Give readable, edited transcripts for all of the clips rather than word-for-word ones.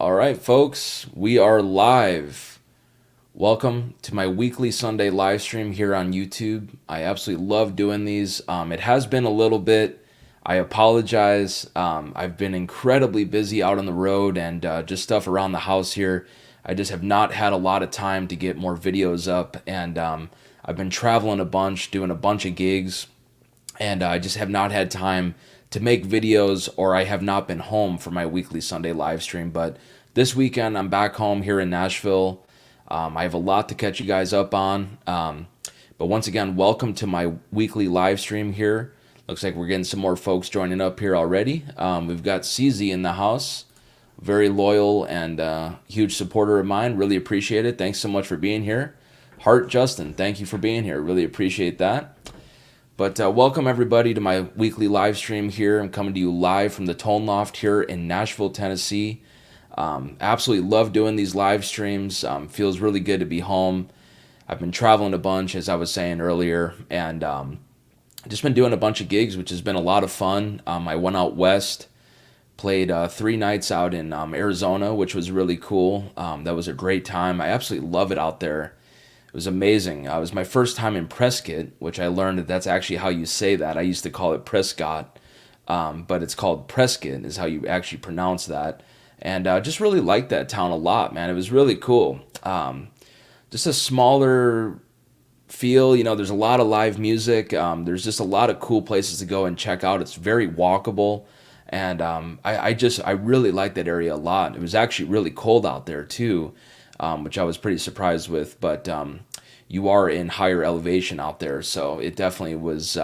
All right, folks, we are live. Welcome to my weekly Sunday live stream here on YouTube. I absolutely love doing these. It has been a little bit. I apologize. I've been incredibly busy out on the road and just stuff around the house here. I just have not had a lot of time to get more videos up, and I've been traveling a bunch, doing a bunch of gigs, and I just have not had time to make videos, or I have not been home for my weekly Sunday live stream. But this weekend, I'm back home here in Nashville. I have a lot to catch you guys up on. But once again, welcome to my weekly live stream here. Looks like we're getting some more folks joining up here already. We've got CZ in the house, very loyal and huge supporter of mine. Really appreciate it. Thanks so much for being here. Hart Justin, thank you for being here. Really appreciate that. But welcome everybody to my weekly live stream here. I'm coming to you live from the Tone Loft here in Nashville, Tennessee. Absolutely love doing these live streams. Feels really good to be home. I've been traveling a bunch, as I was saying earlier, and just been doing a bunch of gigs, which has been a lot of fun. I went out west, played 3 nights out in Arizona, which was really cool. That was a great time. I absolutely love it out there. It was amazing. It was my first time in Prescott, which I learned that that's actually how you say that. I used to call it Prescott, but it's called Prescott is how you actually pronounce that. And just really liked that town a lot, man. It was really cool. Just a smaller feel, there's a lot of live music. There's just a lot of cool places to go and check out. It's very walkable. And I really like that area a lot. It was actually really cold out there too, which I was pretty surprised with. But you are in higher elevation out there, so it definitely was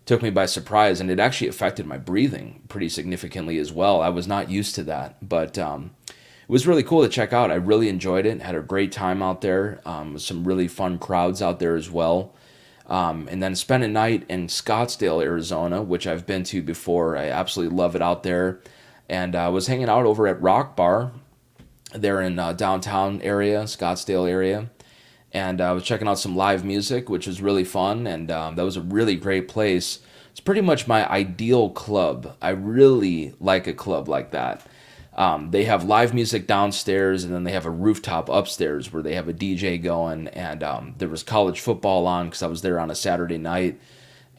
took me by surprise, and it actually affected my breathing pretty significantly as well. I was not used to that, but it was really cool to check out. I really enjoyed it. Had a great time out there. Some really fun crowds out there as well. And then spent a night in Scottsdale, Arizona, which I've been to before. I absolutely love it out there. And I was hanging out over at Rock Bar there in downtown area, Scottsdale area. And I was checking out some live music, which was really fun. And that was a really great place. It's pretty much my ideal club. I really like a club like that. They have live music downstairs, and then they have a rooftop upstairs where they have a DJ going. And there was college football on because I was there on a Saturday night.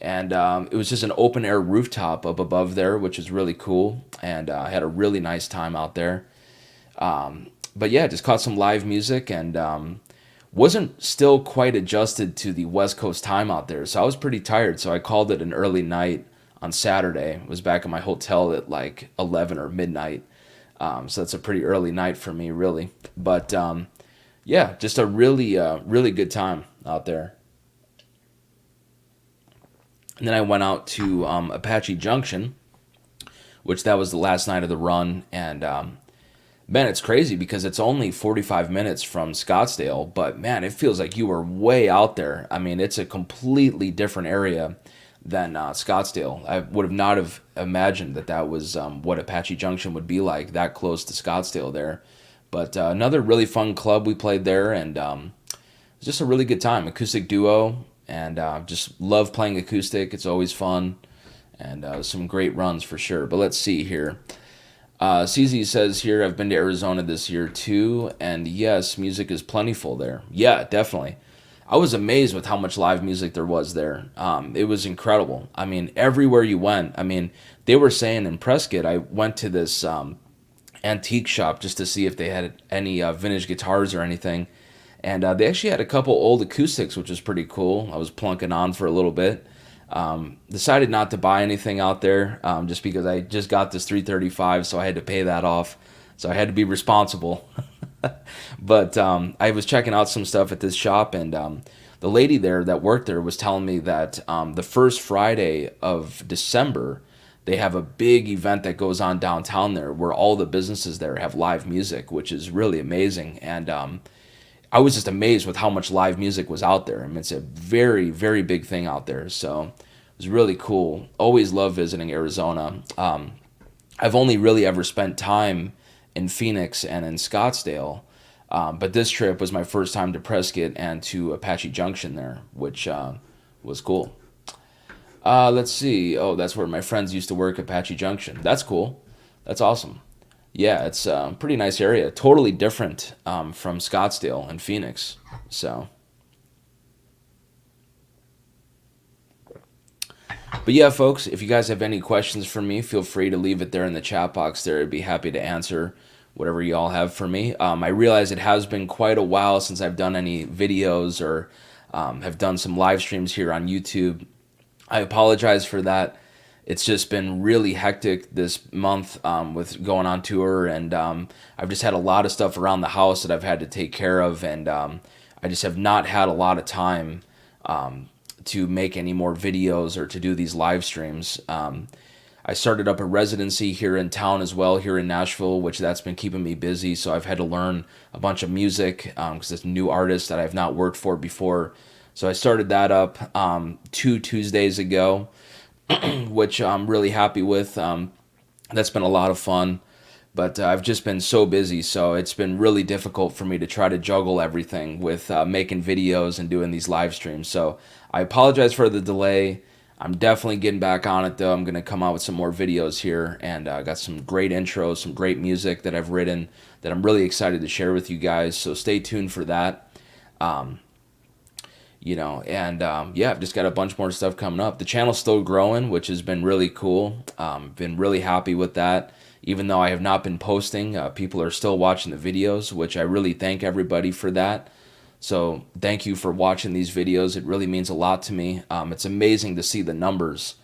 And it was just an open air rooftop up above there, which is really cool. And I had a really nice time out there. But yeah, just caught some live music and wasn't still quite adjusted to the West Coast time out there. So I was pretty tired. So I called it an early night on Saturday. I was back in my hotel at like 11 or midnight. So that's a pretty early night for me, really. But yeah, just a really good time out there. And then I went out to Apache Junction, which that was the last night of the run. And man, it's crazy because it's only 45 minutes from Scottsdale, but man, it feels like you were way out there. I mean, it's a completely different area than Scottsdale. I would have not have imagined that that was what Apache Junction would be like, that close to Scottsdale there. But another really fun club we played there, and it was just a really good time. Acoustic duo, and just love playing acoustic. It's always fun, and some great runs for sure. But let's see here. CZ says here, I've been to Arizona this year too, and yes, music is plentiful there. Yeah, definitely. I was amazed with how much live music there was there. It was incredible. I mean, everywhere you went. I mean, they were saying in Prescott, I went to this antique shop just to see if they had any vintage guitars or anything, and they actually had a couple old acoustics, which was pretty cool. I was plunking on for a little bit. Decided not to buy anything out there just because I just got this 335, so I had to pay that off. So I had to be responsible. But I was checking out some stuff at this shop, and the lady there that worked there was telling me that the first Friday of December, they have a big event that goes on downtown there where all the businesses there have live music, which is really amazing. And I was just amazed with how much live music was out there. I mean, it's a very, very big thing out there. So it was really cool. Always love visiting Arizona. I've only really ever spent time in Phoenix and in Scottsdale. But this trip was my first time to Prescott and to Apache Junction there, which was cool. Let's see. Oh, that's where my friends used to work, Apache Junction. That's cool. That's awesome. Yeah, it's a pretty nice area. Totally different from Scottsdale and Phoenix. So, but yeah, folks, if you guys have any questions for me, feel free to leave it there in the chat box there. I'd be happy to answer whatever you all have for me. I realize it has been quite a while since I've done any videos or have done some live streams here on YouTube. I apologize for that. It's just been really hectic this month with going on tour, and I've just had a lot of stuff around the house that I've had to take care of, and I just have not had a lot of time to make any more videos or to do these live streams. I started up a residency here in town as well, here in Nashville, which that's been keeping me busy. So I've had to learn a bunch of music because it's a new artist that I've not worked for before. So I started that up 2 Tuesdays ago, which I'm really happy with. That's been a lot of fun, but I've just been so busy, so it's been really difficult for me to try to juggle everything with making videos and doing these live streams. So I apologize for the delay. I'm definitely getting back on it though. I'm gonna come out with some more videos here, and got some great intros, some great music that I've written that I'm really excited to share with you guys. So stay tuned for that. Um, and yeah, I've just got a bunch more stuff coming up. The channel's still growing, which has been really cool. Been really happy with that. Even though I have not been posting, people are still watching the videos, which I really thank everybody for that. So thank you for watching these videos. It really means a lot to me. It's amazing to see the numbers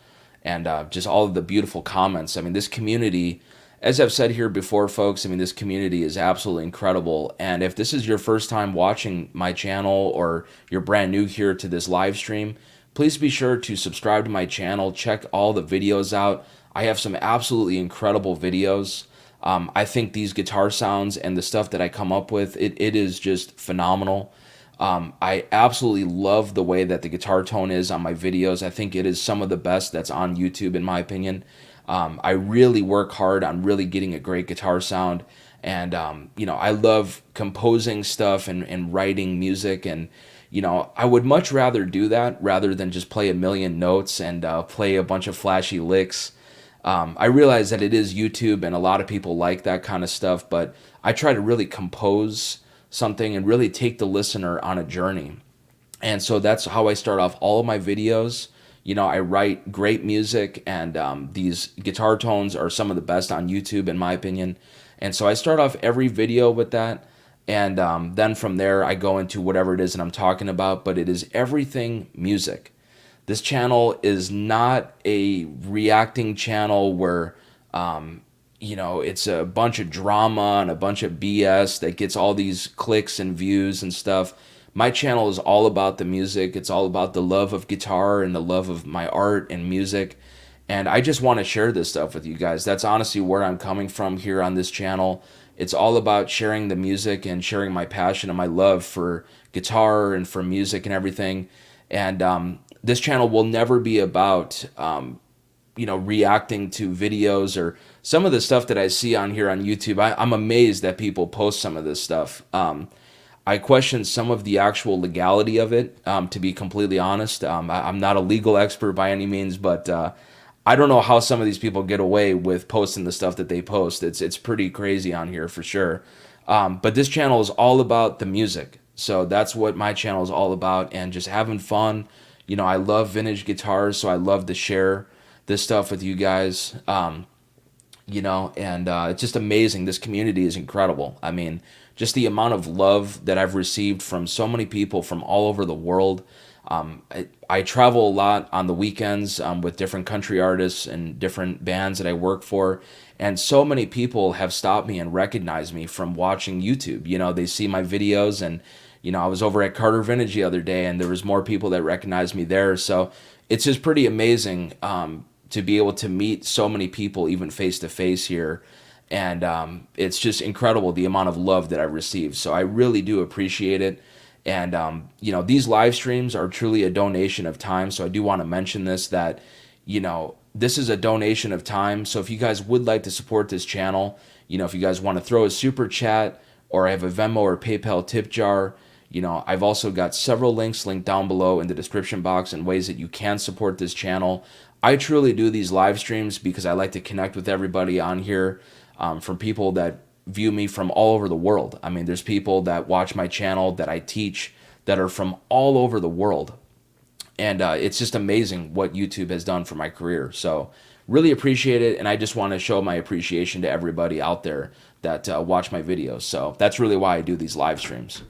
and just all of the beautiful comments. I mean, this community, as I've said here before, folks, I mean, this community is absolutely incredible. And if this is your first time watching my channel or you're brand new here to this live stream, please be sure to subscribe to my channel. Check all the videos out. I have some absolutely incredible videos. I think these guitar sounds and the stuff that I come up with, it is just phenomenal. I absolutely love the way that the guitar tone is on my videos. I think it is some of the best that's on YouTube, in my opinion. I really work hard on really getting a great guitar sound. And, I love composing stuff and writing music. And, I would much rather do that rather than just play a million notes and play a bunch of flashy licks. I realize that it is YouTube and a lot of people like that kind of stuff, but I try to really compose something and really take the listener on a journey. And so that's how I start off all of my videos. I write great music, and these guitar tones are some of the best on YouTube, in my opinion. And so I start off every video with that. And then from there, I go into whatever it is that I'm talking about, but it is everything music. This channel is not a reacting channel where, it's a bunch of drama and a bunch of BS that gets all these clicks and views and stuff. My channel is all about the music. It's all about the love of guitar and the love of my art and music. And I just want to share this stuff with you guys. That's honestly where I'm coming from here on this channel. It's all about sharing the music and sharing my passion and my love for guitar and for music and everything. And this channel will never be about, reacting to videos or some of the stuff that I see on here on YouTube. I'm amazed that people post some of this stuff. I question some of the actual legality of it, to be completely honest. I'm not a legal expert by any means, but I don't know how some of these people get away with posting the stuff that they post. It's pretty crazy on here for sure. But this channel is all about the music. So that's what my channel is all about, and just having fun. I love vintage guitars, so I love to share this stuff with you guys. It's just amazing. This community is incredible. I mean, just the amount of love that I've received from so many people from all over the world. I travel a lot on the weekends with different country artists and different bands that I work for. And so many people have stopped me and recognized me from watching YouTube. They see my videos, and, I was over at Carter Vintage the other day, and there was more people that recognized me there. So it's just pretty amazing to be able to meet so many people, even face to face here. And it's just incredible the amount of love that I receive. So I really do appreciate it. And, these live streams are truly a donation of time. So I do want to mention this, that, this is a donation of time. So if you guys would like to support this channel, if you guys want to throw a super chat, or I have a Venmo or PayPal tip jar, I've also got several links linked down below in the description box and ways that you can support this channel. I truly do these live streams because I like to connect with everybody on here. from people that view me from all over the world. I mean, there's people that watch my channel that I teach that are from all over the world. And it's just amazing what YouTube has done for my career. So really appreciate it. And I just want to show my appreciation to everybody out there that watch my videos. So that's really why I do these live streams.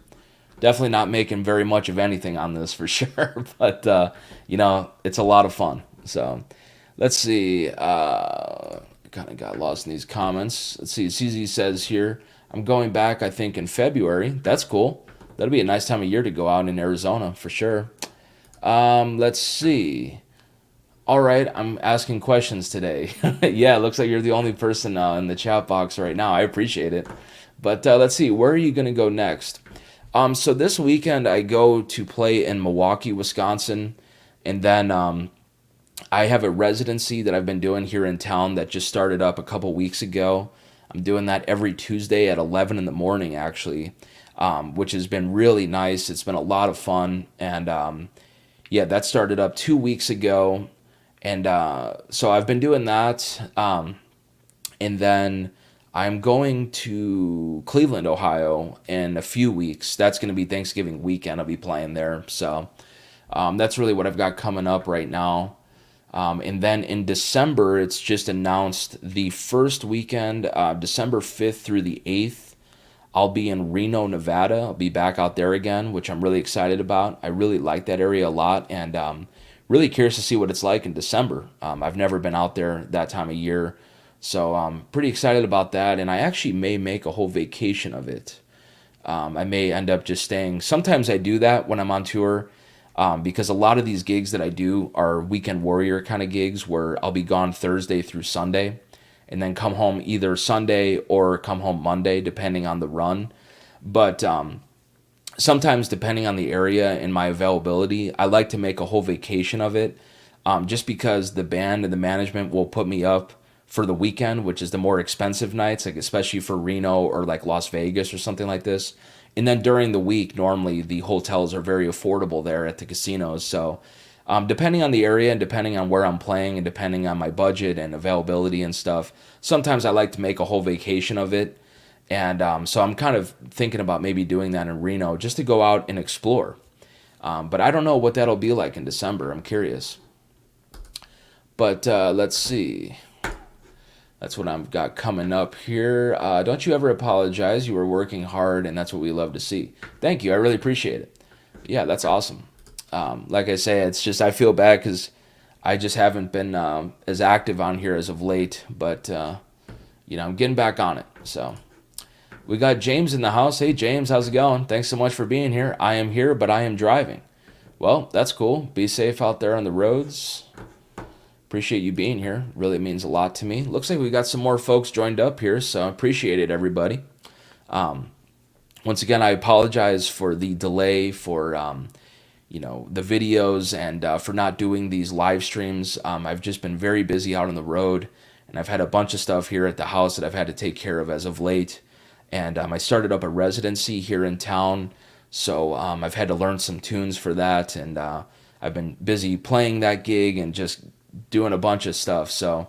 Definitely not making very much of anything on this for sure, but it's a lot of fun. So let's see. Kind of got lost in these comments. Let's see. CZ says here, I'm going back, I think, in February. That's cool. That'll be a nice time of year to go out in Arizona for sure. Let's see. All right, I'm asking questions today. Yeah, it looks like you're the only person in the chat box right now. I appreciate it. But let's see, where are you going to go next? So this weekend I go to play in Milwaukee, Wisconsin, and then I have a residency that I've been doing here in town that just started up a couple weeks ago. I'm doing that every Tuesday at 11 in the morning, actually, which has been really nice. It's been a lot of fun, and yeah, that started up 2 weeks ago, and so I've been doing that, and then I'm going to Cleveland, Ohio in a few weeks. That's going to be Thanksgiving weekend. I'll be playing there, so that's really what I've got coming up right now. And then in December, it's just announced the first weekend, December 5th through the 8th. I'll be in Reno, Nevada. I'll be back out there again, which I'm really excited about. I really like that area a lot, and really curious to see what it's like in December. I've never been out there that time of year, so I'm pretty excited about that, and I actually may make a whole vacation of it. I may end up just staying. Sometimes I do that when I'm on tour, because a lot of these gigs that I do are weekend warrior kind of gigs where I'll be gone Thursday through Sunday and then come home either Sunday or come home Monday, depending on the run. But sometimes, depending on the area and my availability, I like to make a whole vacation of it, just because the band and the management will put me up for the weekend, which is the more expensive nights, like especially for Reno or like Las Vegas or something like this. And then during the week, normally the hotels are very affordable there at the casinos. So depending on the area and depending on where I'm playing and depending on my budget and availability and stuff, sometimes I like to make a whole vacation of it. And so I'm kind of thinking about maybe doing that in Reno just to go out and explore. But I don't know what that'll be like in December. I'm curious. But let's see. That's what I've got coming up here. Don't you ever apologize. You were working hard, and that's what we love to see. Thank you. I really appreciate it. Yeah, that's awesome. Like I say, it's just I feel bad because I just haven't been as active on here as of late. But, I'm getting back on it. So we got James in the house. Hey, James, how's it going? Thanks so much for being here. I am here, but I am driving. Well, that's cool. Be safe out there on the roads. Appreciate you being here. Really means a lot to me. Looks like we got some more folks joined up here, so appreciate it, everybody. Once again, I apologize for the delay for the videos and for not doing these live streams. I've just been very busy out on the road, and I've had a bunch of stuff here at the house that I've had to take care of as of late. And I started up a residency here in town, so I've had to learn some tunes for that, and I've been busy playing that gig and just doing a bunch of stuff, so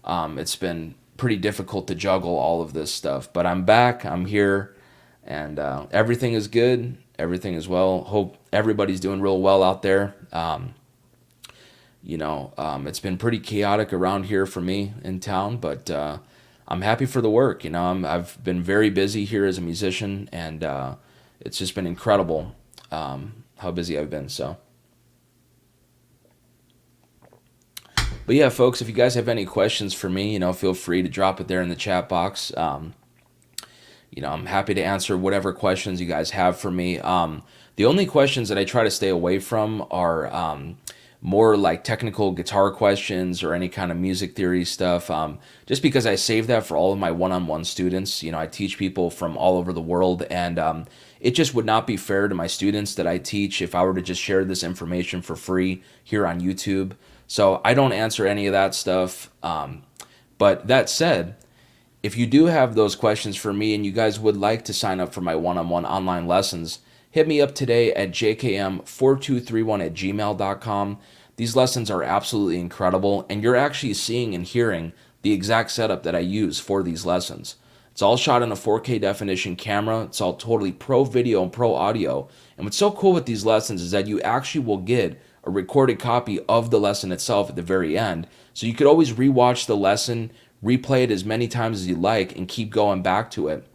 it's been pretty difficult to juggle all of this stuff. But I'm back, I'm here, and everything is good, everything is well. Hope everybody's doing real well out there. It's been pretty chaotic around here for me in town, but I'm happy for the work. I've been very busy here as a musician, and it's just been incredible how busy I've been, so. But yeah, folks, if you guys have any questions for me, feel free to drop it there in the chat box. I'm happy to answer whatever questions you guys have for me. The only questions that I try to stay away from are more like technical guitar questions or any kind of music theory stuff, just because I save that for all of my one-on-one students. I teach people from all over the world, and it just would not be fair to my students that I teach if I were to just share this information for free here on YouTube. So I don't answer any of that stuff. But that said, if you do have those questions for me and you guys would like to sign up for my one-on-one online lessons, hit me up today at jkm4231@gmail.com. These lessons are absolutely incredible, and you're actually seeing and hearing the the exact setup that I use for these lessons. It's all shot in a 4K definition camera. It's all totally pro video and pro audio. And what's so cool with these lessons is that you actually will get a recorded copy of the lesson itself at the very end. So you could always rewatch the lesson, replay it as many times as you like, and keep going back to it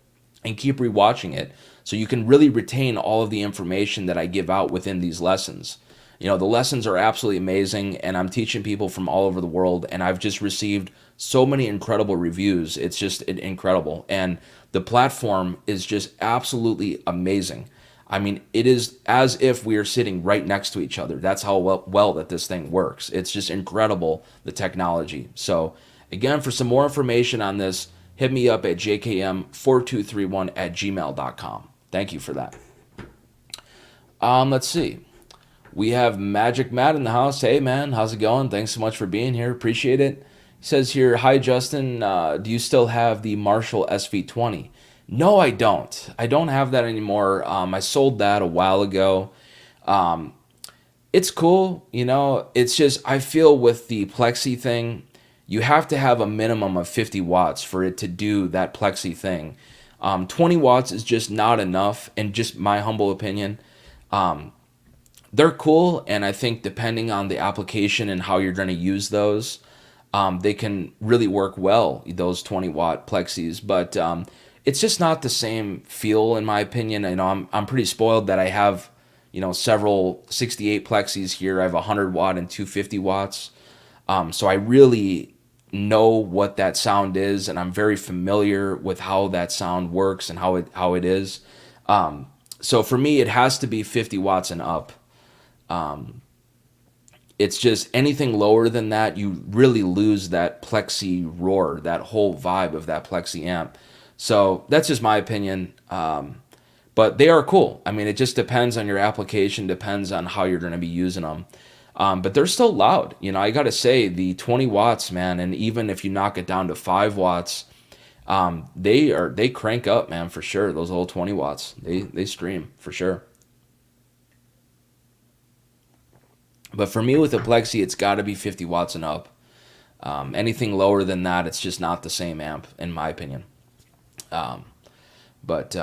and keep rewatching it. So you can really retain all of the information that I give out within these lessons. You know, the lessons are absolutely amazing, and I'm teaching people from all over the world, and I've just received so many incredible reviews. It's just incredible. And the platform is just absolutely amazing. I mean, it is as if we are sitting right next to each other. That's how well that this thing works. It's just incredible, the technology. So, again, for some more information on this, hit me up at jkm4231@gmail.com. Thank you for that. Let's see. We have Magic Matt in the house. Hey, man, how's it going? Thanks so much for being here. Appreciate it. He says here, hi, Justin. Do you still have the Marshall SV20? No, I don't. I don't have that anymore. I sold that a while ago. It's cool, you know. It's just, I feel with the Plexi thing, you have to have a minimum of 50 watts for it to do that Plexi thing. 20 watts is just not enough, in just my humble opinion. They're cool, and I think depending on the application and how you're going to use those, they can really work well, those 20-watt Plexis. But it's just not the same feel, in my opinion. You know, I'm pretty spoiled that I have, you know, several 68 Plexis here. I have 100 watt and 250 watts. So I really know what that sound is, and I'm very familiar with how that sound works and how it is. So for me, it has to be 50 watts and up. It's just anything lower than that, you really lose that Plexi roar, that whole vibe of that Plexi amp. So that's just my opinion. But they are cool. I mean, it just depends on your application, depends on how you're going to be using them. But they're still loud. You know, I got to say, the 20 watts, man, and even if you knock it down to 5 watts, they crank up, man, for sure. Those old 20 watts, they stream for sure. But for me with the Plexi, it's got to be 50 watts and up. Anything lower than that, it's just not the same amp, in my opinion. But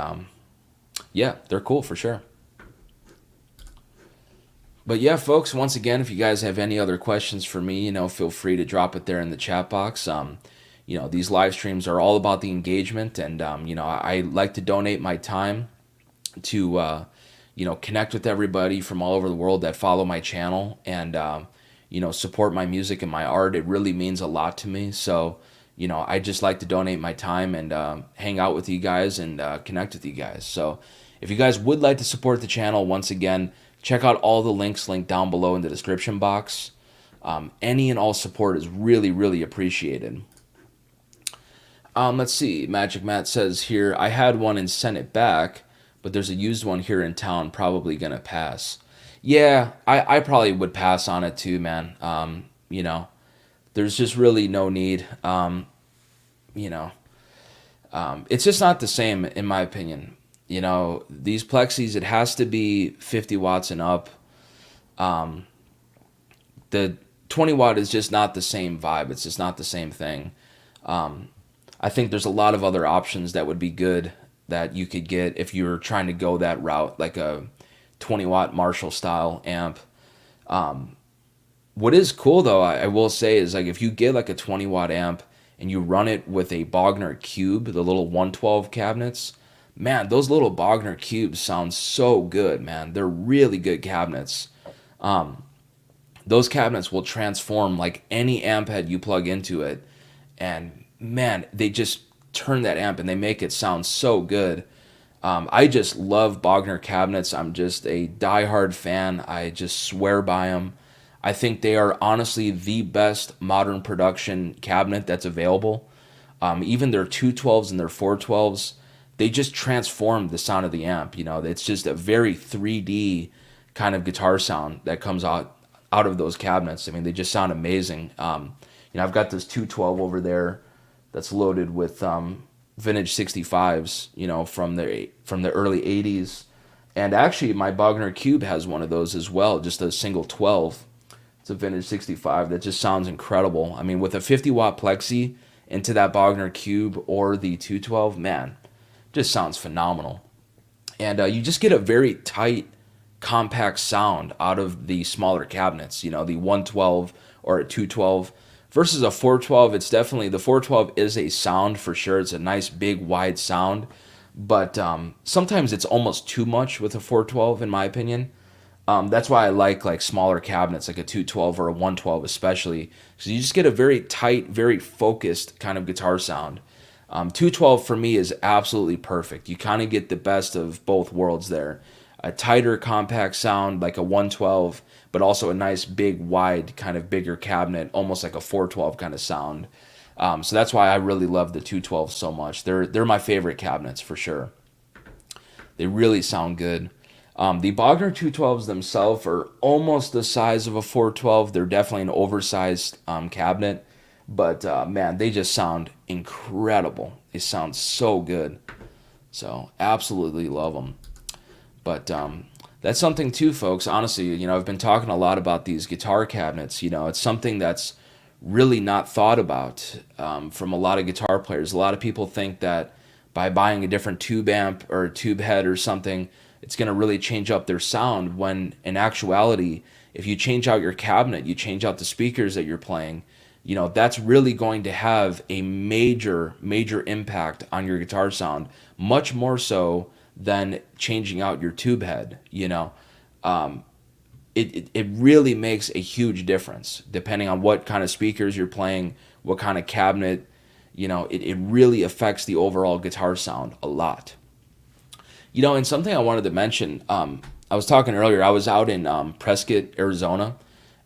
yeah, they're cool for sure. But yeah, folks, once again, if you guys have any other questions for me, you know, feel free to drop it there in the chat box. You know, these live streams are all about the engagement, and you know, I like to donate my time to you know, connect with everybody from all over the world that follow my channel and, you know, support my music and my art. It really means a lot to me. So, you know, I just like to donate my time and hang out with you guys and connect with you guys. So if you guys would like to support the channel, once again, check out all the links linked down below in the description box. Any and all support is really, really appreciated. Let's see. Magic Matt says here, I had one and sent it back, but there's a used one here in town, probably going to pass. Yeah, I probably would pass on it too, man. You know, there's just really no need. You know, it's just not the same, in my opinion. You know, these Plexis, it has to be 50 watts and up. The 20 watt is just not the same vibe. It's just not the same thing. I think there's a lot of other options that would be good that you could get if you were trying to go that route, like a 20 watt Marshall style amp. What is cool though, I will say, is like if you get like a 20 watt amp and you run it with a Bogner Cube, the little 112 cabinets, man, those little Bogner Cubes sound so good, man. They're really good cabinets. Those cabinets will transform like any amp head you plug into it, and man, they just turn that amp and they make it sound so good. I just love Bogner cabinets. I'm just a diehard fan. I just swear by them. I think they are honestly the best modern production cabinet that's available. Even their 212s and their 412s, they just transform the sound of the amp. You know, it's just a very 3D kind of guitar sound that comes out of those cabinets. I mean, they just sound amazing. You know, I've got this 212 over there that's loaded with vintage 65s, you know, from the early 80s. And actually, my Bogner Cube has one of those as well, just a single 12. It's a vintage 65 that just sounds incredible. I mean, with a 50 watt Plexi into that Bogner Cube or the 212, man, just sounds phenomenal. And you just get a very tight, compact sound out of the smaller cabinets. You know, the 112 or a 212 versus a 412. It's definitely, the 412 is a sound for sure. It's a nice big wide sound, but sometimes it's almost too much with a 412 in my opinion. That's why I like smaller cabinets like a 212 or a 112 especially, because you just get a very tight, very focused kind of guitar sound. 212 for me is absolutely perfect. You kind of get the best of both worlds there. A tighter, compact sound like a 112, but also a nice, big, wide, kind of bigger cabinet, almost like a 412 kind of sound. So that's why I really love the 212 so much. They're my favorite cabinets for sure. They really sound good. The Bogner 212s themselves are almost the size of a 412. They're definitely an oversized cabinet, but man, they just sound incredible. They sound so good. So absolutely love them. But that's something too, folks. Honestly, you know, I've been talking a lot about these guitar cabinets. You know, it's something that's really not thought about from a lot of guitar players. A lot of people think that by buying a different tube amp or a tube head or something, it's going to really change up their sound. When in actuality, if you change out your cabinet, you change out the speakers that you're playing, you know, that's really going to have a major, major impact on your guitar sound, much more so than changing out your tube head, you know. It really makes a huge difference depending on what kind of speakers you're playing, what kind of cabinet, you know, it really affects the overall guitar sound a lot. You know, and something I wanted to mention, I was talking earlier, I was out in Prescott, Arizona,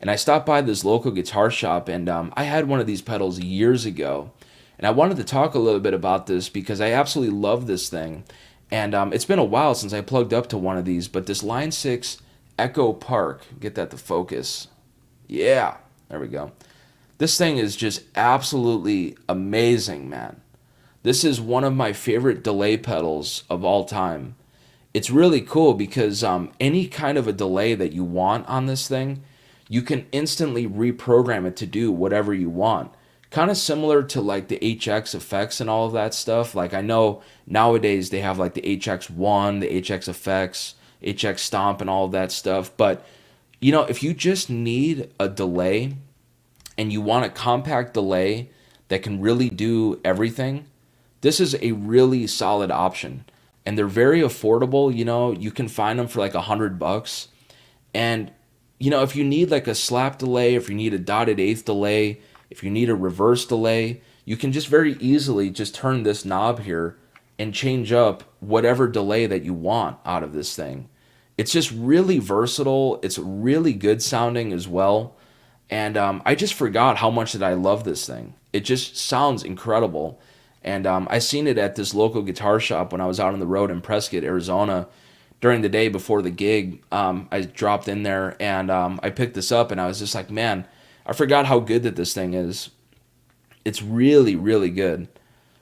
and I stopped by this local guitar shop, and I had one of these pedals years ago, and I wanted to talk a little bit about this because I absolutely love this thing, and it's been a while since I plugged up to one of these, but this Line 6 Echo Park, get that to focus, yeah, there we go. This thing is just absolutely amazing, man. This is one of my favorite delay pedals of all time. It's really cool because any kind of a delay that you want on this thing, you can instantly reprogram it to do whatever you want. Kind of similar to like the HX effects and all of that stuff. Like I know nowadays they have like the HX1, the HX effects, HX stomp and all of that stuff. But you know, if you just need a delay and you want a compact delay that can really do everything, this is a really solid option. And they're very affordable. You know, you can find them for like $100. And, you know, if you need like a slap delay, if you need a dotted eighth delay, if you need a reverse delay, you can just very easily just turn this knob here and change up whatever delay that you want out of this thing. It's just really versatile. It's really good sounding as well. And I just forgot how much that I love this thing. It just sounds incredible. And I seen it at this local guitar shop when I was out on the road in Prescott, Arizona, during the day before the gig. I dropped in there and I picked this up and I was just like, man, I forgot how good that this thing is. It's really, really good.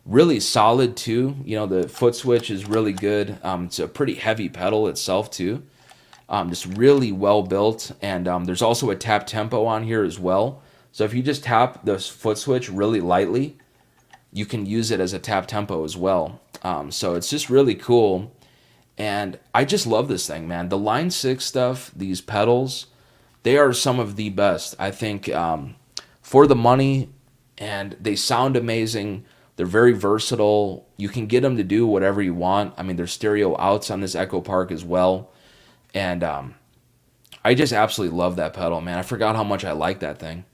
Really solid too. You know, the foot switch is really good. It's a pretty heavy pedal itself too. Just really well built. And there's also a tap tempo on here as well. So if you just tap the foot switch really lightly, you can use it as a tap tempo as well. So it's just really cool. And I just love this thing, man. The Line 6 stuff, these pedals, they are some of the best. I think for the money, and they sound amazing. They're very versatile. You can get them to do whatever you want. I mean, there's stereo outs on this Echo Park as well. And I just absolutely love that pedal, man. I forgot how much I like that thing.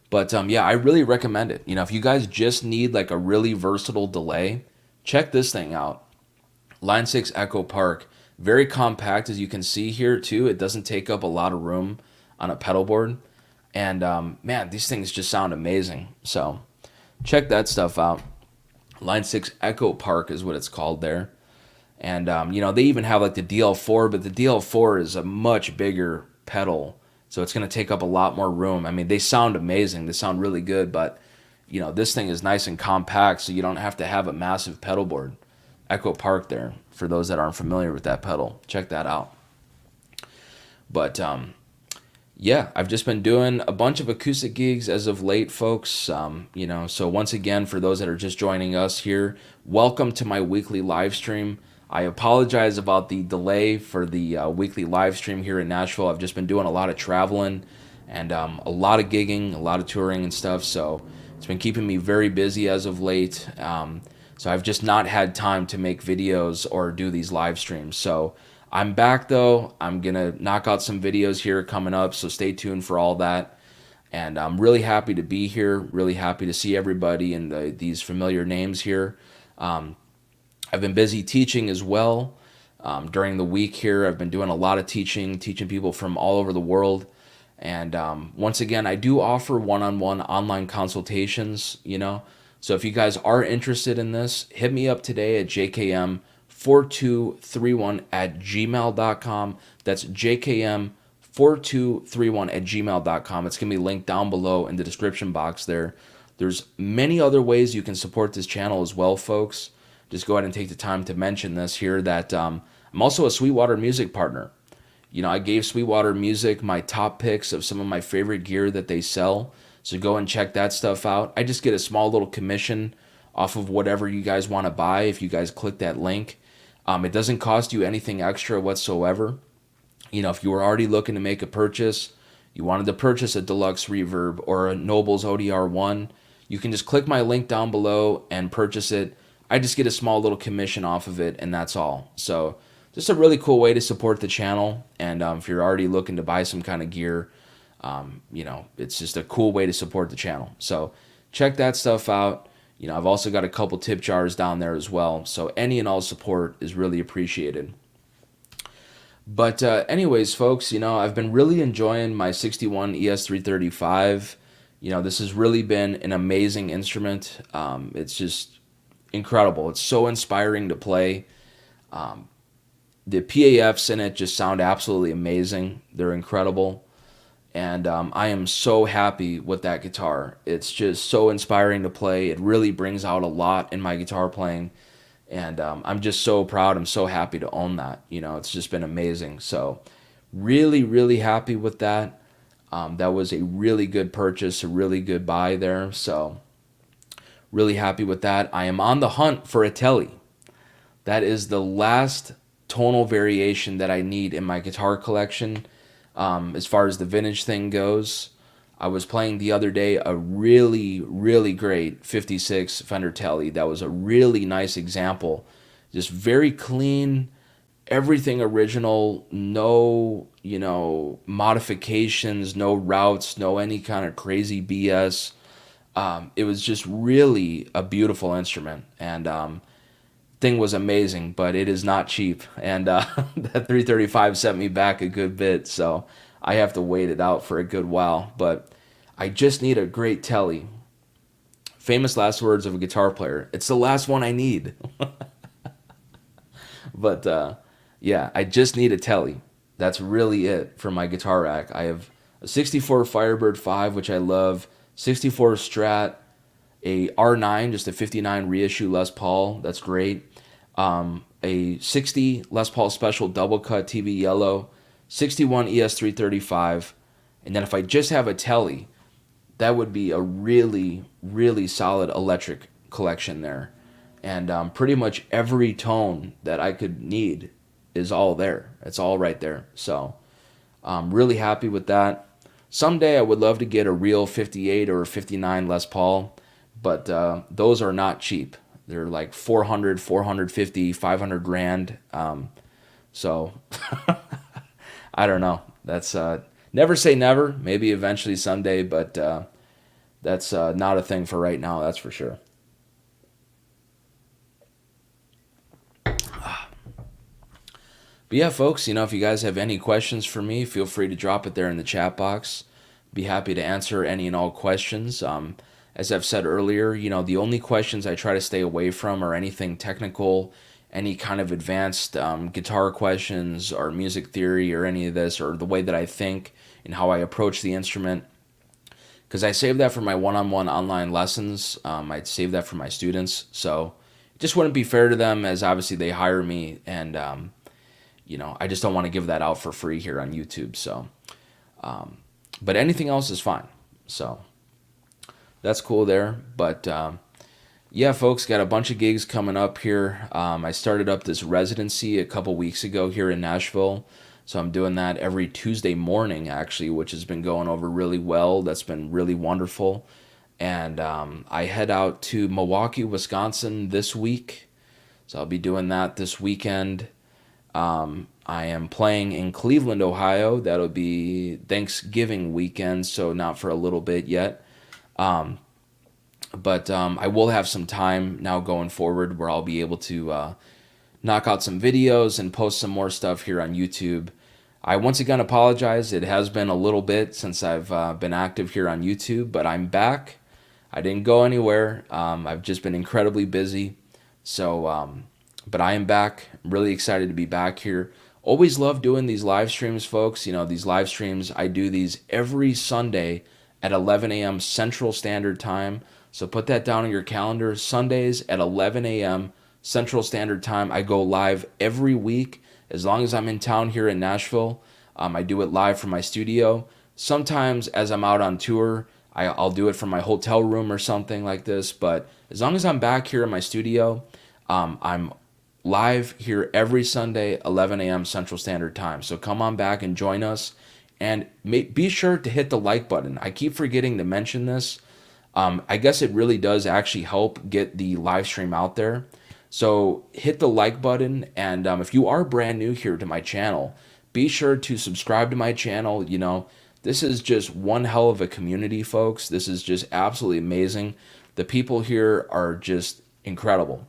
But yeah, I really recommend it. You know, if you guys just need like a really versatile delay, check this thing out. Line 6 Echo Park. Very compact, as you can see here too. It doesn't take up a lot of room on a pedal board. And man, these things just sound amazing. So check that stuff out. Line 6 Echo Park is what it's called there. And you know, they even have like the DL4, but the DL4 is a much bigger pedal. So it's going to take up a lot more room. I mean, they sound amazing. They sound really good, but you know, this thing is nice and compact, so you don't have to have a massive pedal board. Echo Park there, for those that aren't familiar with that pedal. Check that out. But Yeah, I've just been doing a bunch of acoustic gigs as of late, folks. So once again, for those that are just joining us here, welcome to my weekly live stream. I apologize about the delay for the weekly live stream here in Nashville. I've just been doing a lot of traveling and a lot of gigging, a lot of touring and stuff. So it's been keeping me very busy as of late. So I've just not had time to make videos or do these live streams. So I'm back though. I'm going to knock out some videos here coming up. So stay tuned for all that. And I'm really happy to be here, really happy to see everybody and these familiar names here. Um, I've been busy teaching as well. During the week here, I've been doing a lot of teaching people from all over the world. And once again, I do offer one-on-one online consultations, So if you guys are interested in this, hit me up today at jkm4231@gmail.com. That's jkm4231@gmail.com. It's going to be linked down below in the description box there. There's many other ways you can support this channel as well, folks. Just go ahead and take the time to mention this here that I'm also a Sweetwater Music partner. I gave Sweetwater Music my top picks of some of my favorite gear that they sell. So go and check that stuff out. I just get a small little commission off of whatever you guys want to buy if you guys click that link. It doesn't cost you anything extra whatsoever. If you were already looking to make a purchase, you wanted to purchase a deluxe reverb or a Nobles ODR1, you can just click my link down below and purchase it. I just get a small little commission off of it, and that's all. So just a really cool way to support the channel. And if you're already looking to buy some kind of gear, it's just a cool way to support the channel. So check that stuff out. I've also got a couple tip jars down there as well. So any and all support is really appreciated. But anyways, folks, I've been really enjoying my 61 ES335. This has really been an amazing instrument. It's just incredible. It's so inspiring to play. The PAFs in it just sound absolutely amazing. They're incredible. And I am so happy with that guitar. It's just so inspiring to play. It really brings out a lot in my guitar playing. And I'm just so proud. I'm so happy to own that. It's just been amazing. So really, really happy with that. That was a really good purchase, a really good buy there. So really happy with that. I am on the hunt for a Tele. That is the last tonal variation that I need in my guitar collection. As far as the vintage thing goes, I was playing the other day a really, really great 56 Fender Tele. That was a really nice example. Just very clean, everything original, no, modifications, no routes, no any kind of crazy BS. It was just really a beautiful instrument. And thing was amazing, but it is not cheap. And that 335 sent me back a good bit, so I have to wait it out for a good while. But I just need a great Tele. Famous last words of a guitar player. It's the last one I need. But yeah, I just need a Tele. That's really it for my guitar rack. I have a 64 Firebird 5, which I love, 64 Strat, a R9, just a 59 reissue Les Paul. That's great. A 60 Les Paul Special double cut TV yellow, 61 ES335, and then if I just have a Tele, that would be a really, really solid electric collection there. And pretty much every tone that I could need is all there. It's all right there. So I'm really happy with that. Someday I would love to get a real 58 or a 59 Les Paul, but those are not cheap. They're like 400, 450, 500 grand. So I don't know. That's never say never. Maybe eventually someday, but that's not a thing for right now. That's for sure. But yeah, folks, if you guys have any questions for me, feel free to drop it there in the chat box. Be happy to answer any and all questions. As I've said earlier, the only questions I try to stay away from are anything technical, any kind of advanced guitar questions or music theory or any of this, or the way that I think and how I approach the instrument. Because I save that for my one-on-one online lessons. I'd save that for my students. So it just wouldn't be fair to them, as obviously they hire me, and I just don't want to give that out for free here on YouTube. So But anything else is fine. So that's cool there. But yeah, folks, got a bunch of gigs coming up here. I started up this residency a couple weeks ago here in Nashville. So I'm doing that every Tuesday morning, actually, which has been going over really well. That's been really wonderful. And I head out to Milwaukee, Wisconsin this week. So I'll be doing that this weekend. I am playing in Cleveland, Ohio. That'll be Thanksgiving weekend, so not for a little bit yet. But I will have some time now going forward where I'll be able to knock out some videos and post some more stuff here on YouTube. I once again apologize. It has been a little bit since I've been active here on YouTube, but I'm back. I didn't go anywhere. I've just been incredibly busy. So, but I am back. I'm really excited to be back here. Always love doing these live streams, folks. You know, these live streams, I do these every Sunday at 11 a.m. Central Standard Time. So put that down on your calendar. Sundays at 11 a.m. Central Standard Time. I go live every week as long as I'm in town here in Nashville. I do it live from my studio. Sometimes as I'm out on tour, I'll do it from my hotel room or something like this. But as long as I'm back here in my studio, I'm live here every Sunday, 11 a.m. Central Standard Time. So come on back and join us. And be sure to hit the like button. I keep forgetting to mention this. I guess it really does actually help get the live stream out there. So hit the like button. And if you are brand new here to my channel, be sure to subscribe to my channel. You know, this is just one hell of a community, folks. This is just absolutely amazing. The people here are just incredible.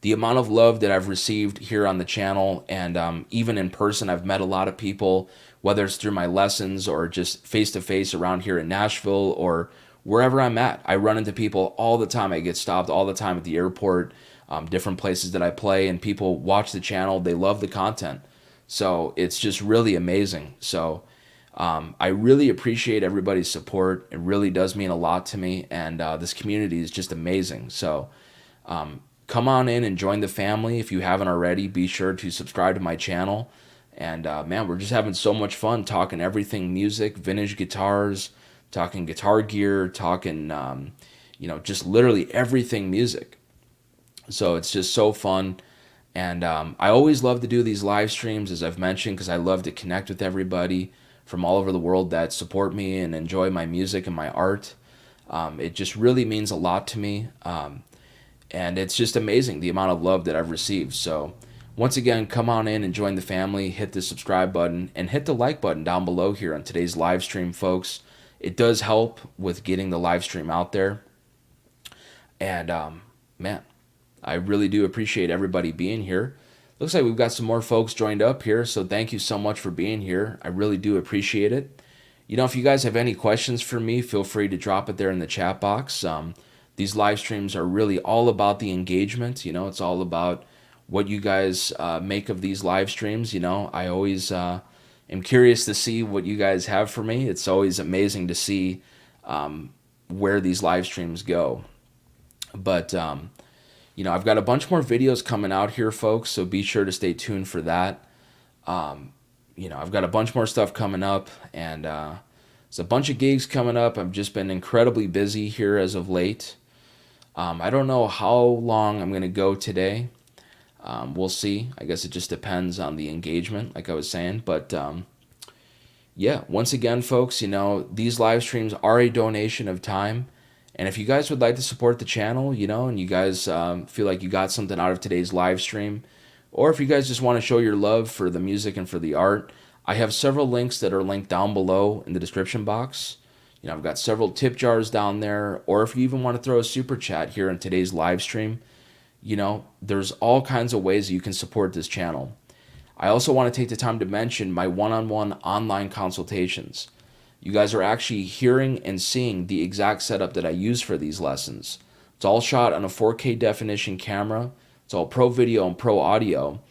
The amount of love that I've received here on the channel, and even in person, I've met a lot of people, whether it's through my lessons or just face-to-face around here in Nashville or wherever I'm at. I run into people all the time. I get stopped all the time at the airport, different places that I play, and people watch the channel. They love the content. So it's just really amazing. So I really appreciate everybody's support. It really does mean a lot to me, and this community is just amazing. So come on in and join the family. If you haven't already, be sure to subscribe to my channel. And man, we're just having so much fun talking everything music, vintage guitars, talking guitar gear, talking, you know, just literally everything music. So it's just so fun. And I always love to do these live streams, as I've mentioned, because I love to connect with everybody from all over the world that support me and enjoy my music and my art. It just really means a lot to me. And it's just amazing the amount of love that I've received. So once again, come on in and join the family. Hit the subscribe button and hit the like button down below here on today's live stream, folks. It does help with getting the live stream out there. And man, I really do appreciate everybody being here. Looks like we've got some more folks joined up here, so thank you so much for being here. I really do appreciate it. You know, if you guys have any questions for me, feel free to drop it there in the chat box. These live streams are really all about the engagement. You know, it's all about what you guys make of these live streams. You know, I always am curious to see what you guys have for me. It's always amazing to see where these live streams go. But, you know, I've got a bunch more videos coming out here, folks, so be sure to stay tuned for that. You know, I've got a bunch more stuff coming up, and there's a bunch of gigs coming up. I've just been incredibly busy here as of late. I don't know how long I'm going to go today. We'll see. I guess it just depends on the engagement, like I was saying. But yeah, once again, folks, you know, these live streams are a donation of time. And if you guys would like to support the channel, you know, and you guys feel like you got something out of today's live stream, or if you guys just want to show your love for the music and for the art, I have several links that are linked down below in the description box. You know, I've got several tip jars down there, or if you even want to throw a super chat here in today's live stream, you know, there's all kinds of ways that you can support this channel. I also want to take the time to mention my one-on-one online consultations. You guys are actually hearing and seeing the exact setup that I use for these lessons. It's all shot on a 4K definition camera. It's all pro video and pro audio.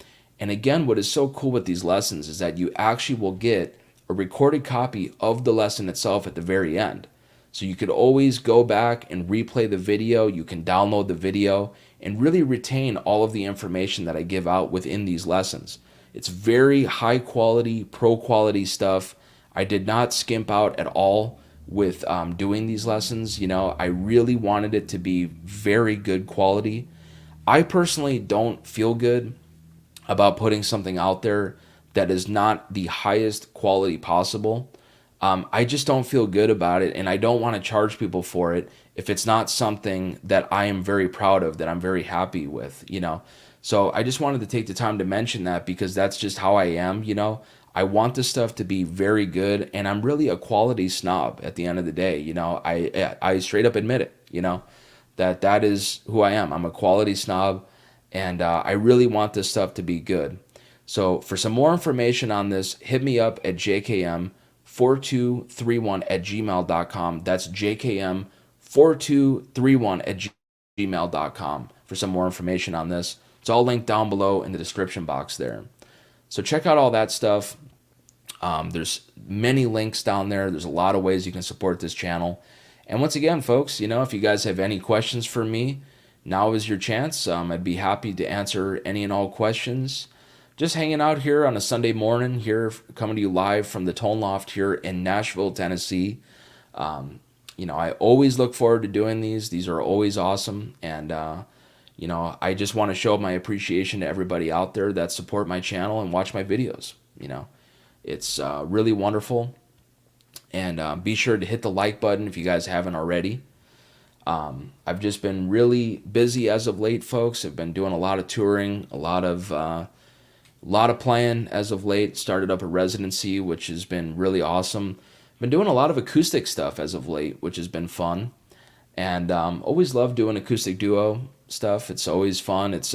And again, what is so cool with these lessons is that you actually will get a recorded copy of the lesson itself at the very end. So you could always go back and replay the video. You can download the video and really retain all of the information that I give out within these lessons. It's very high quality, pro quality stuff. I did not skimp out at all with doing these lessons. I really wanted it to be very good quality. I personally don't feel good about putting something out there that is not the highest quality possible. I just don't feel good about it, and I don't want to charge people for it if it's not something that I am very proud of, that I'm very happy with. So I just wanted to take the time to mention that because that's just how I am. I want this stuff to be very good, and I'm really a quality snob at the end of the day. I straight up admit it. That is who I am. I'm a quality snob, and I really want this stuff to be good. So for some more information on this, hit me up at jkm4231@gmail.com. That's jkm4231@gmail.com for some more information on this. It's all linked down below in the description box there. So check out all that stuff. There's many links down there. There's a lot of ways you can support this channel. And once again, folks, if you guys have any questions for me, now is your chance. I'd be happy to answer any and all questions. Just hanging out here on a Sunday morning, here coming to you live from the Tone Loft here in Nashville, Tennessee. I always look forward to doing these. These are always awesome. And, I just want to show my appreciation to everybody out there that support my channel and watch my videos. It's really wonderful. And be sure to hit the like button if you guys haven't already. I've just been really busy as of late, folks. I've been doing a lot of touring, a lot of playing as of late. Started up a residency, which has been really awesome. Been doing a lot of acoustic stuff as of late, which has been fun. And always love doing acoustic duo stuff. It's always fun. It's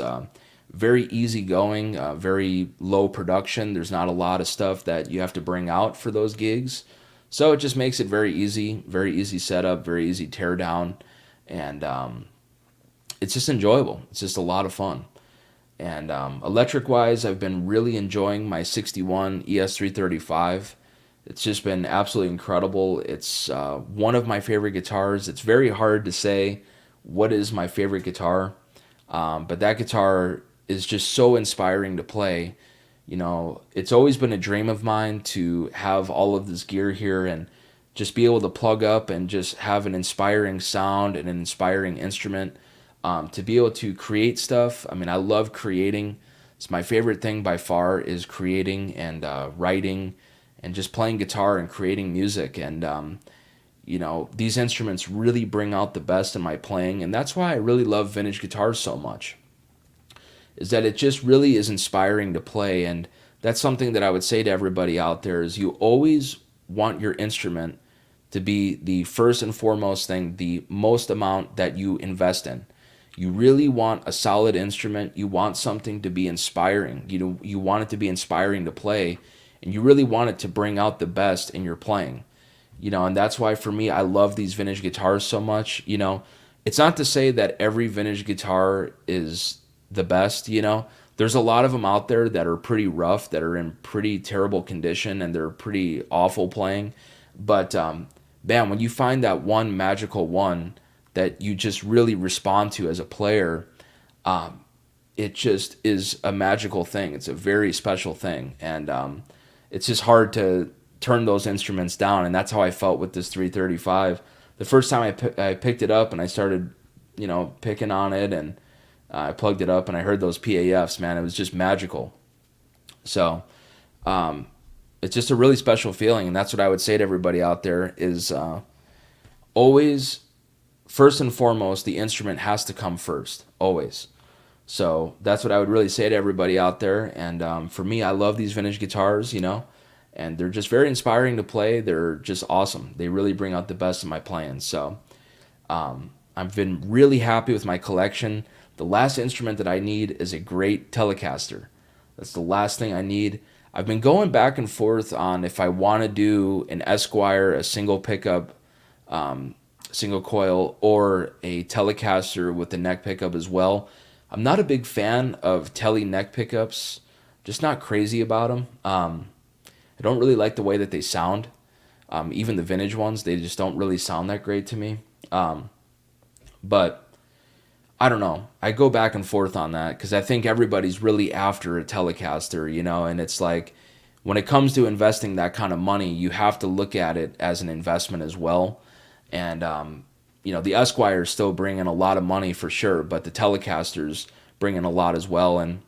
very easy going, very low production. There's not a lot of stuff that you have to bring out for those gigs. So it just makes it very easy setup, very easy tear down. And it's just enjoyable. It's just a lot of fun. And electric wise, I've been really enjoying my 61 ES335. It's just been absolutely incredible. It's one of my favorite guitars. It's very hard to say what is my favorite guitar, but that guitar is just so inspiring to play. It's always been a dream of mine to have all of this gear here and just be able to plug up and just have an inspiring sound and an inspiring instrument, to be able to create stuff. I mean, I love creating. It's my favorite thing by far is creating and writing and just playing guitar and creating music. And, these instruments really bring out the best in my playing. And that's why I really love vintage guitars so much, is that it just really is inspiring to play. And that's something that I would say to everybody out there is you always want your instrument to be the first and foremost thing, the most amount that you invest in. You really want a solid instrument. You want something to be inspiring. You want it to be inspiring to play, and you really want it to bring out the best in your playing. And that's why for me, I love these vintage guitars so much. It's not to say that every vintage guitar is the best. There's a lot of them out there that are pretty rough, that are in pretty terrible condition, and they're pretty awful playing. But man, when you find that one magical one that you just really respond to as a player, it just is a magical thing. It's a very special thing, and it's just hard to turn those instruments down. And that's how I felt with this 335. The first time I picked it up and I started, picking on it, and I plugged it up and I heard those PAFs, man, it was just magical. So it's just a really special feeling, and that's what I would say to everybody out there is always, first and foremost, the instrument has to come first, always. So that's what I would really say to everybody out there. And for me, I love these vintage guitars, and they're just very inspiring to play. They're just awesome. They really bring out the best of my playing. So I've been really happy with my collection. The last instrument that I need is a great Telecaster. That's the last thing I need. I've been going back and forth on if I want to do an Esquire, a single pickup, single coil, or a Telecaster with the neck pickup as well. I'm not a big fan of Tele neck pickups. Just not crazy about them. I don't really like the way that they sound. Even the vintage ones, they just don't really sound that great to me. But I don't know. I go back and forth on that because I think everybody's really after a Telecaster, and it's like, when it comes to investing that kind of money, you have to look at it as an investment as well. And the Esquire is still bringing a lot of money for sure, but the Telecasters bring in a lot as well. And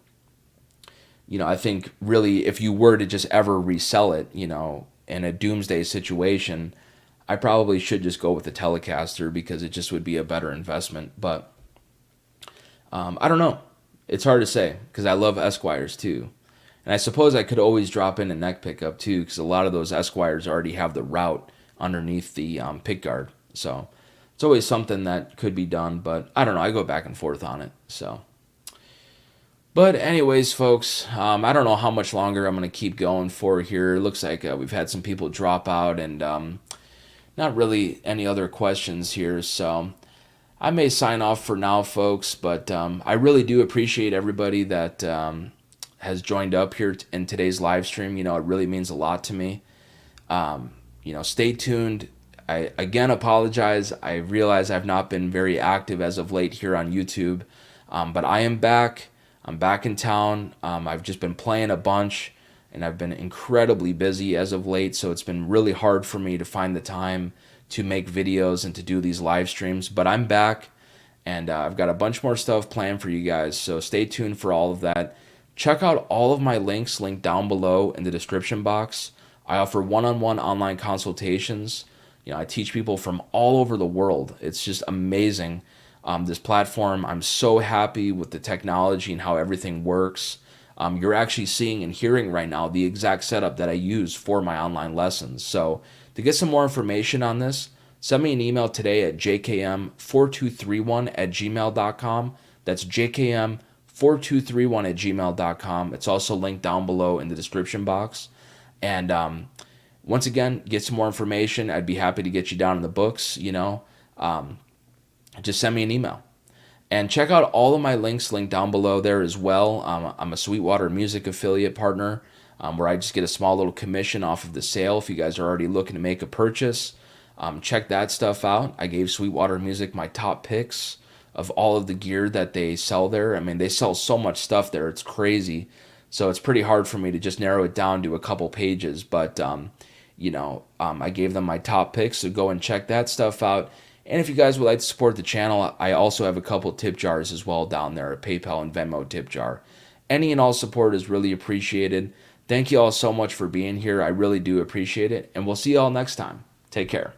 I think really if you were to just ever resell it, in a doomsday situation, I probably should just go with the Telecaster because it just would be a better investment. But I don't know. It's hard to say because I love Esquires too. And I suppose I could always drop in a neck pickup too because a lot of those Esquires already have the route underneath the pick guard. So it's always something that could be done. But I don't know. I go back and forth on it. So. But anyways, folks, I don't know how much longer I'm going to keep going for here. It looks like we've had some people drop out and not really any other questions here. So I may sign off for now, folks. But I really do appreciate everybody that has joined up here in today's live stream. It really means a lot to me. Stay tuned. I again apologize. I realize I've not been very active as of late here on YouTube. But I am back. I'm back in town. I've just been playing a bunch, and I've been incredibly busy as of late, so it's been really hard for me to find the time to make videos and to do these live streams. But I'm back, and I've got a bunch more stuff planned for you guys, so stay tuned for all of that. Check out all of my links linked down below in the description box. I offer one-on-one online consultations. I teach people from all over the world. It's just amazing. This platform, I'm so happy with the technology and how everything works. You're actually seeing and hearing right now the exact setup that I use for my online lessons. So to get some more information on this, send me an email today at jkm4231@gmail.com. That's jkm4231@gmail.com. It's also linked down below in the description box. And once again, get some more information. I'd be happy to get you down in the books, just send me an email. And check out all of my links linked down below there as well. I'm a Sweetwater Music affiliate partner where I just get a small little commission off of the sale if you guys are already looking to make a purchase. Check that stuff out. I gave Sweetwater Music my top picks of all of the gear that they sell there. I mean, they sell so much stuff there. It's crazy. So it's pretty hard for me to just narrow it down to a couple pages. But, I gave them my top picks, so go and check that stuff out. And if you guys would like to support the channel, I also have a couple tip jars as well down there, a PayPal and Venmo tip jar. Any and all support is really appreciated. Thank you all so much for being here. I really do appreciate it. And we'll see you all next time. Take care.